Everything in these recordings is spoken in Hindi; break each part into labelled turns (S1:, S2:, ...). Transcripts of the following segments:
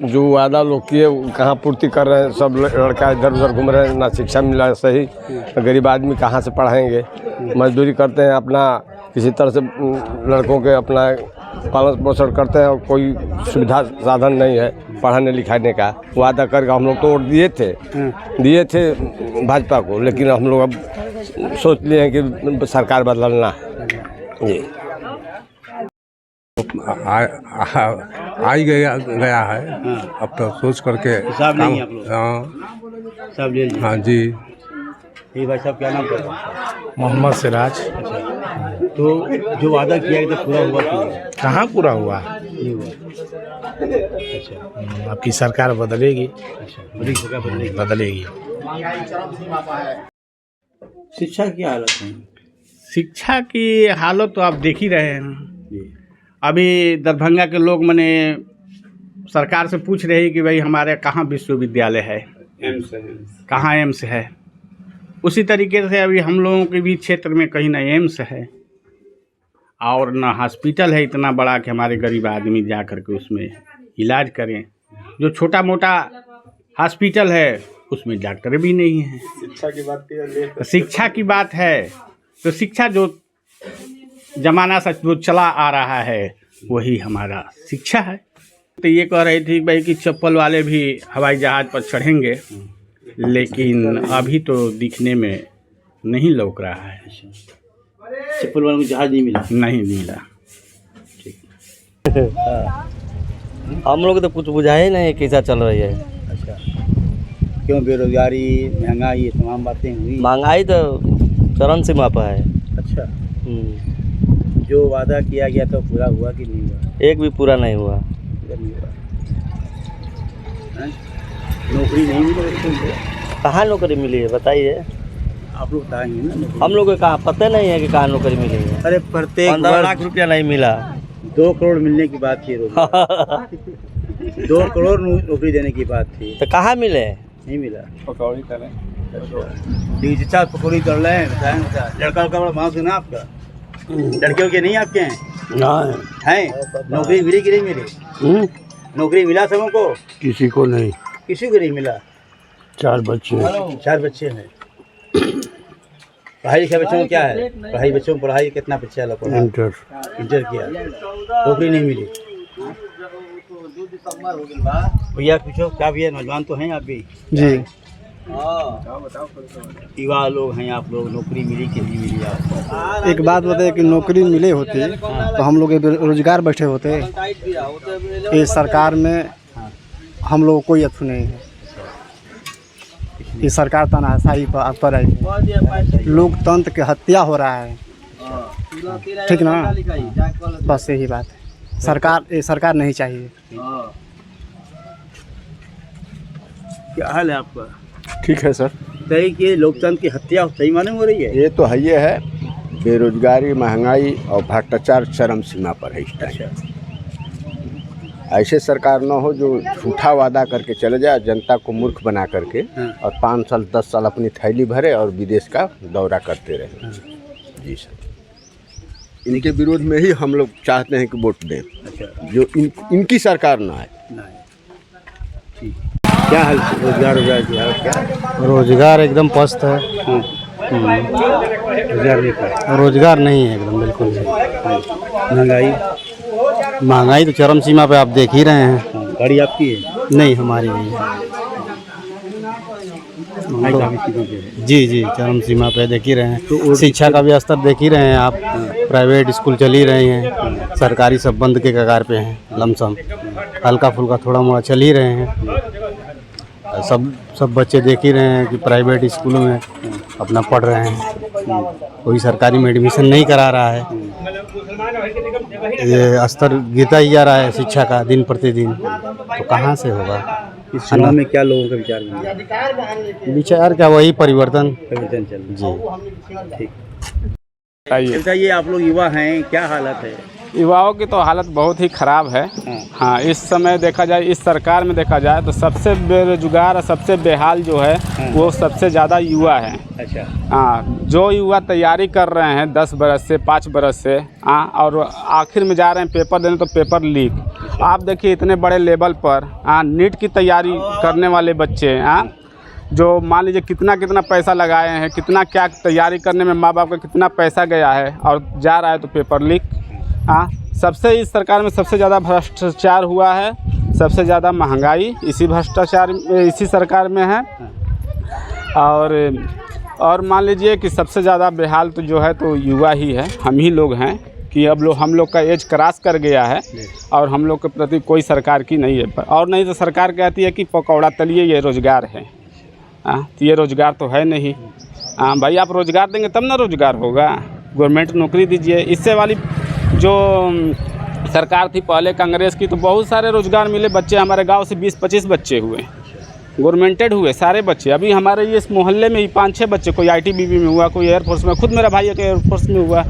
S1: जो वादा लोग किए कहाँ पूर्ति कर रहे हैं। सब लड़का इधर उधर घूम रहे हैं, ना शिक्षा मिला सही। गरीब आदमी कहाँ से पढ़ाएंगे, मजदूरी करते हैं अपना, किसी तरह से लड़कों के अपना पालन पोषण करते हैं और कोई सुविधा साधन नहीं है पढ़ाने लिखाने का। वादा करके हम लोग तो वोट दिए थे भाजपा को, लेकिन हम लोग अब सोच लिए हैं कि सरकार बदलना जी।
S2: आ ही गया है। अब तो सोच करके
S3: हिसाब नहीं है आप लोग?
S2: हाँ
S3: सब ले लीजिए।
S2: हाँ जी।
S3: ये भाई साहब क्या नाम है?
S4: मोहम्मद सिराज।
S3: तो जो वादा किया गया था पूरा हुआ कि नहीं?
S4: कहाँ पूरा हुआ?
S3: नहीं हुआ। अच्छा
S4: आपकी सरकार बदलेगी।
S3: अच्छा, बड़ी जगह बदलेगी।
S4: बदलेगी।
S3: शिक्षा की हालत है
S5: शिक्षा की हालत तो आप देख ही रहे हैं।
S3: जी।
S5: अभी दरभंगा के लोग मने सरकार से पूछ रहे हैं कि भाई हमारे कहाँ विश्वविद्यालय है, कहाँ एम्स है। उसी तरीके से अभी हम लोगों के भी क्षेत्र में कहीं ना एम्स है और ना हॉस्पिटल है इतना बड़ा कि हमारे गरीब आदमी जा कर के उसमें इलाज करें। जो छोटा मोटा हॉस्पिटल है उसमें डॉक्टर भी नहीं है। शिक्षा की बात है तो शिक्षा जो जमाना से जो चला आ रहा है वही हमारा शिक्षा है। तो ये कह रही थी भाई कि चप्पल वाले भी हवाई जहाज़ पर चढ़ेंगे, लेकिन अभी तो दिखने में नहीं लौक रहा है।
S3: चप्पल वालों को जहाज नहीं मिला?
S5: नहीं मिला।
S6: हम लोग तो कुछ बुझा ही नहीं कैसा चल रही है।
S3: अच्छा, क्यों? बेरोजगारी, महंगाई, ये तमाम बातें हुई।
S6: महंगाई तो चरम सीमा पर है।
S3: अच्छा, जो वादा किया गया था पूरा हुआ कि नहीं हुआ?
S6: एक भी पूरा नहीं हुआ।
S3: पूरा नहीं हुआ। हैं? नौकरी नहीं मिली बच्चों को?
S6: कहाँ नौकरी मिली है बताइए?
S3: आप लोग बताएंगे ना नौकरी।
S6: हम लोग को कहाँ पता नहीं है कि कहाँ नौकरी मिली है।
S3: अरे प्रत्येक
S6: 15 लाख रुपया नहीं मिला।
S3: 2 करोड़ मिलने की बात थी रोज। 2 करोड़ नौकरी देने की बात थी,
S6: तो कहाँ मिले?
S3: नहीं मिला। पकौड़ी करें, अच्छा पकौड़ी कर रहे हैं। लड़का लड़का बड़ा मांग है ना आपका? लड़कियों के नहीं आपके हैं? हैं? नौकरी मिली कि नहीं मिली? नौकरी मिला सबों को?
S4: किसी को नहीं।
S3: किसी को नहीं मिला।
S4: 4 बच्चे।
S3: 4 बच्चे हैं। पढ़ाई लिखा बच्चों को क्या है? पढ़ाई बच्चों को पढ़ाई कितना बच्चा है? इंटर किया, नौकरी नहीं मिली। भैया पूछो क्या भैया, नौजवान तो हैं आप भी?
S4: जी।
S3: युवा लोग हैं आप लोग, नौकरी मिली कि नहीं मिली आपको?
S4: एक बात बताइए कि नौकरी मिले होते तो हम लोग रोजगार बैठे होते। इस सरकार में हम लोग कोई अथु नहीं है। ये सरकार तानाशाही पर है, लोकतंत्र की हत्या हो रहा है। ठीक ना? बस यही बात है। सरकार नहीं चाहिए।
S3: क्या हाल है आपका?
S7: ठीक है सर।
S3: सही कि लोकतंत्र की हत्या सही माने हो रही है?
S7: ये तो है, ये है। बेरोजगारी, महंगाई और भ्रष्टाचार चरम सीमा पर है इस टाइम। ऐसे सरकार न हो जो झूठा वादा करके चले जाए, जनता को मूर्ख बना करके और 5 साल 10 साल अपनी थैली भरे और विदेश का दौरा करते रहे। जी सर, इनके विरोध में ही हम लोग चाहते हैं कि वोट दें।
S3: अच्छा,
S7: जो इनकी सरकार ना है।
S3: क्या हाल रोजगार की हालत क्या है?
S4: रोजगार एकदम पस्त है।
S3: रोजगार नहीं पाए।
S4: रोजगार नहीं है एकदम, बिल्कुल नहीं।
S3: महंगाई?
S4: महंगाई तो चरम सीमा पे आप देख ही रहे हैं।
S3: गाड़ी आपकी है?
S4: नहीं, हमारी नहीं है।
S3: महंगाई काफी चीज़ों पे है।
S4: जी, चरम सीमा पे देख ही रहे हैं। शिक्षा का भी स्तर देख ही रहे हैं आप। प्राइवेट स्कूल चल ही रहे हैं, सरकारी सब बंद के कगार पे हैं। लमसम हल्का फुल्का थोड़ा मोड़ा चल ही रहे हैं। सब बच्चे देख ही रहे हैं कि प्राइवेट स्कूलों में अपना पढ़ रहे हैं। कोई सरकारी में एडमिशन नहीं करा रहा है। ये स्तर गिरता ही जा रहा है शिक्षा का दिन प्रतिदिन, तो कहाँ से होगा?
S3: इस चुनाव में क्या लोगों का विचार मिला?
S4: विचार क्या, वही परिवर्तन
S3: चल रहा है।
S4: जी।
S3: ठीक। बताइए, आप लोग युवा हैं, क्या हालत है?
S8: युवाओं की तो हालत बहुत ही ख़राब है। हाँ, इस समय देखा जाए, इस सरकार में देखा जाए तो सबसे बेरोजगार और सबसे बेहाल जो है वो सबसे ज़्यादा युवा है।
S3: अच्छा।
S8: हाँ, जो युवा तैयारी कर रहे हैं 10 बरस से 5 बरस से, हाँ, और आखिर में जा रहे हैं पेपर देने तो पेपर लीक। आप देखिए इतने बड़े लेवल पर नीट की तैयारी करने वाले बच्चे जो मान लीजिए कितना कितना पैसा लगाए हैं, कितना क्या तैयारी करने में माँ बाप का कितना पैसा गया है और जा रहा है तो पेपर लीक। सबसे इस सरकार में सबसे ज़्यादा भ्रष्टाचार हुआ है, सबसे ज़्यादा महंगाई इसी सरकार में है। और मान लीजिए कि सबसे ज़्यादा बेहाल तो जो है तो युवा ही है, हम ही लोग हैं कि अब हम लोग का एज क्रॉस कर गया है और हम लोग के प्रति कोई सरकार की नहीं है। और नहीं तो सरकार कहती है कि पकौड़ा तलिए ये रोज़गार है। तो ये रोज़गार तो है नहीं। भाई आप रोज़गार देंगे तब ना रोज़गार होगा। गवर्नमेंट नौकरी दीजिए। इससे वाली जो सरकार थी पहले कांग्रेस की तो बहुत सारे रोज़गार मिले। बच्चे हमारे गांव से 20-25 बच्चे हुए, गवर्नमेंटेड हुए सारे बच्चे। अभी हमारे ये इस मोहल्ले में ही 5-6 बच्चे, कोई ITBP में हुआ, कोई एयरफोर्स में, खुद मेरा भाई एक एयरफोर्स में हुआ।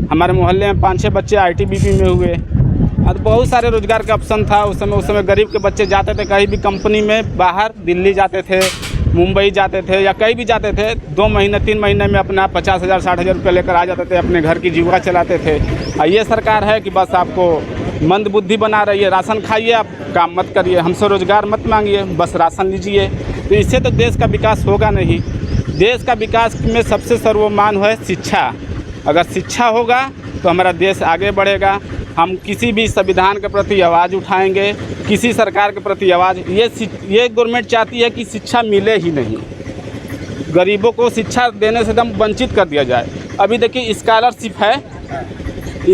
S8: हमारे मोहल्ले में 5-6 बच्चे ITBP में हुए। तो बहुत सारे रोज़गार का ऑप्शन था उस समय गरीब के बच्चे जाते थे कहीं भी कंपनी में बाहर, दिल्ली जाते थे, मुंबई जाते थे या कहीं भी जाते थे। 2 महीने 3 महीने में अपना 50,000 60,000 रुपये लेकर आ जाते थे, अपने घर की जीविका चलाते थे। ये सरकार है कि बस आपको मंद बुद्धि बना रही है। राशन खाइए, आप काम मत करिए, हमसे रोज़गार मत मांगिए, बस राशन लीजिए। तो इससे तो देश का विकास होगा नहीं। देश का विकास में सबसे सर्वमान्य है शिक्षा। अगर शिक्षा होगा तो हमारा देश आगे बढ़ेगा। हम किसी भी संविधान के प्रति आवाज़ उठाएंगे, किसी सरकार के प्रति आवाज़। ये गवर्नमेंट चाहती है कि शिक्षा मिले ही नहीं, गरीबों को शिक्षा देने से एकदम वंचित कर दिया जाए। अभी देखिए स्कॉलरशिप है,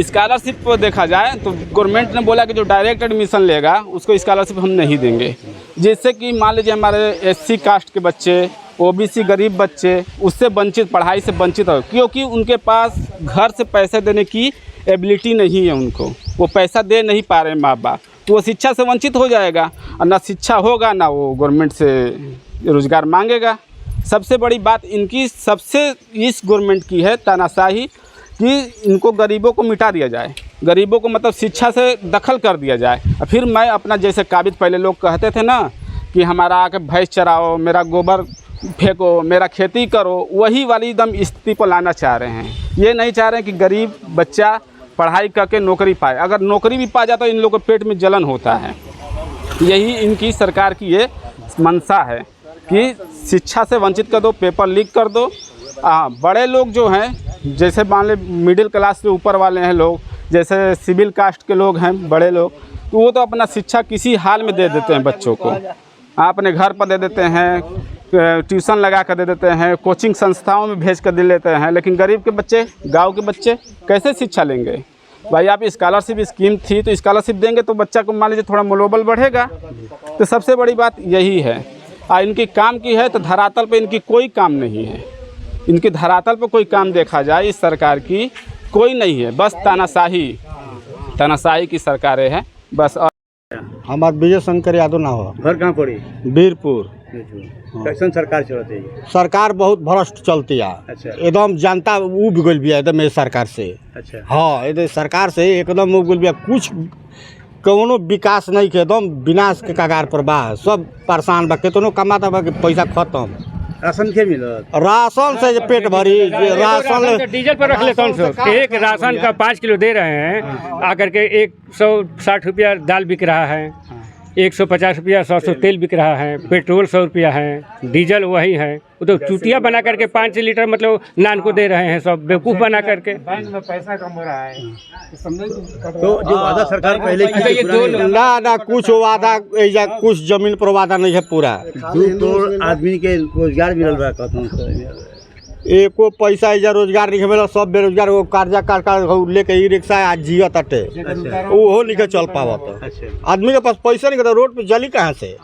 S8: स्कॉलरशिप को देखा जाए तो गवर्नमेंट ने बोला कि जो डायरेक्ट एडमिशन लेगा उसको स्कॉलरशिप हम नहीं देंगे, जिससे कि मान लीजिए हमारे SC कास्ट के बच्चे, OBC गरीब बच्चे उससे वंचित, पढ़ाई से वंचित हो, क्योंकि उनके पास घर से पैसे देने की एबिलिटी नहीं है, उनको वो पैसा दे नहीं पा रहे माँ बाप, तो वो शिक्षा से वंचित हो जाएगा। और ना शिक्षा होगा ना वो गवर्नमेंट से रोज़गार मांगेगा। सबसे बड़ी बात इनकी सबसे इस गवर्नमेंट की है तानाशाही कि इनको गरीबों को मिटा दिया जाए, गरीबों को मतलब शिक्षा से दखल कर दिया जाए। और फिर मैं अपना जैसे काबिज पहले लोग कहते थे ना कि हमारा आके भैंस चराओ, मेरा गोबर फेंको, मेरा खेती करो, वही वाली एकदम स्थिति को लाना चाह रहे हैं। ये नहीं चाह रहे हैं कि गरीब बच्चा पढ़ाई करके नौकरी पाए। अगर नौकरी भी पा जाता तो इन लोगों के पेट में जलन होता है। यही इनकी सरकार की ये मंशा है कि शिक्षा से वंचित कर दो, पेपर लीक कर दो। बड़े लोग जो हैं, जैसे मान ले मिडिल क्लास से ऊपर वाले हैं लोग, जैसे सिविल कास्ट के लोग हैं बड़े लोग, तो वो तो अपना शिक्षा किसी हाल में दे देते हैं बच्चों को। अपने घर पर दे देते हैं, ट्यूशन लगा कर दे देते हैं, कोचिंग संस्थाओं में भेज कर दे लेते हैं। लेकिन गरीब के बच्चे, गांव के बच्चे कैसे शिक्षा लेंगे? भाई आप स्कॉलरशिप स्कीम थी तो स्कॉलरशिप देंगे तो बच्चा को मान लीजिए थोड़ा मनोबल बढ़ेगा। तो सबसे बड़ी बात यही है। इनकी काम की है तो धरातल पे इनकी कोई काम नहीं है। इनकी धरातल पे कोई काम देखा जाए इस सरकार की कोई नहीं है, बस तानाशाही की सरकारें हैं बस।
S4: हमारा विजय शंकर यादव ना हो।
S3: घर कहाँ पड़ी?
S4: वीरपुर।
S3: कैसन सरकार चलती है?
S4: सरकार बहुत भ्रष्ट चलती है।
S3: अच्छा।
S4: एकदम जनता उब गई भी एकदम ये सरकार से।
S3: अच्छा।
S4: हाँ, ये सरकार से एकदम उब गई भी, कुछ कौनो विकास नहीं के, एकदम विनाश के कगार पर बा। सब परेशान बा, कितनो कमाता बा कि पैसा खत्म।
S3: राशन के मिलत?
S4: राशन से पेट भरी, राशन
S9: डीजल पर रख लेता हूँ। एक राशन का 5 किलो दे रहे हैं, आकर के 160 रुपया दाल बिक रहा है, 150 रुपया 100 तेल बिक रहा है, पेट्रोल 100 रुपया है, डीजल वही है। वो तो चूतिया बना करके 5 लीटर मतलब नान को दे रहे हैं, सब बेवकूफ़ बना करके। बैंक में पैसा कम हो रहा है।
S3: तो जो वादा सरकार पहले की
S4: ना कुछ वादा, कुछ जमीन पर वादा नहीं है पूरा।
S3: 2 करोड़ आदमी के रोजगार मिल रहा है,
S4: एको पैसा इजा रोजगार नहीं मिला। सब बेरोजगार वो कर्जा काट लेके ई रिक्शा आज जिया तटे, वो नहीं चल पावत। आदमी के पास पैसा नहीं, रोड पे जली कहाँ से?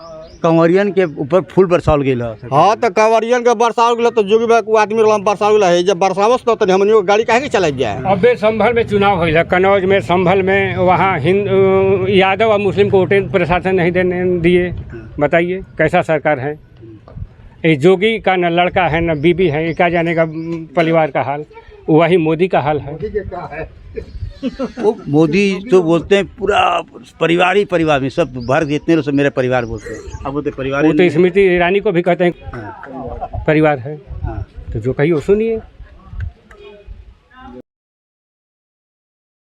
S3: कंवरियन के ऊपर फूल बरसाल गई।
S4: हाँ, तो कंवरियन के बरसाव गया तो जोगी भाई आदमी बरसाव गया है, जब बरसावस तो हमने गाड़ी काहे के चला जाए।
S9: अबे संभल में चुनाव हुई है, कन्नौज में, संभल में, वहाँ यादव और मुस्लिम को वोटें प्रशासन नहीं देने दिए। बताइए कैसा सरकार है? ये जोगी का न लड़का है न बीबी है, ये क्या जाने का परिवार का हाल। वही मोदी का हाल है।
S3: वो मोदी तो बोलते हैं पूरा परिवार ही परिवार में, सब भारत जितने लोग सब मेरा परिवार बोलते हैं। अब बोलते परिवार,
S9: वो तो स्मृति ईरानी को भी कहते हैं परिवार है। तो जो कही वो सुनिए।